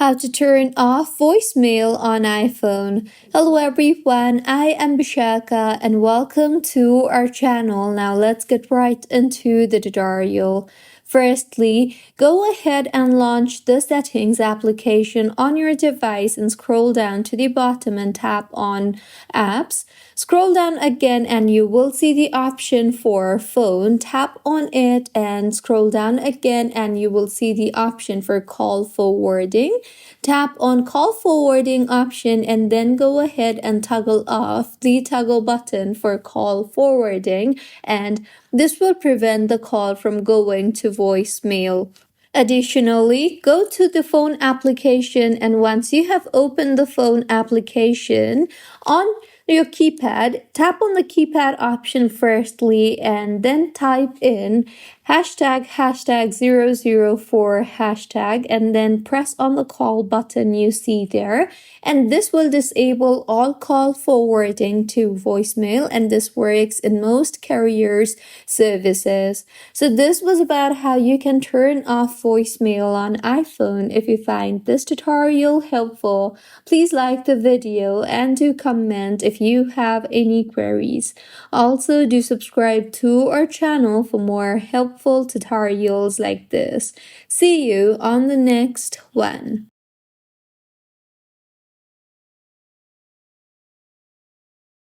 How to turn off voicemail on iPhone. Hello everyone, I am Bishaka and welcome to our channel. Now let's get right into the tutorial. Firstly, go ahead and launch the settings application on your device and scroll down to the bottom and tap on apps. Scroll down again and you will see the option for phone. Tap on it and scroll down again and you will see the option for call forwarding. Tap on call forwarding option and then go ahead and toggle off the toggle button for call forwarding, and this will prevent the call from going to voicemail. Additionally, go to the phone application, and once you have opened the phone application on your keypad, tap on the keypad option firstly and then type in ##004 and then press on the call button you see there, and this will disable all call forwarding to voicemail, and this works in most carriers services. So this was about how you can turn off voicemail on iPhone. If you find this tutorial helpful, please like the video and do comment if you have any queries. Also, do subscribe to our channel for more helpful tutorials like this. See you on the next one.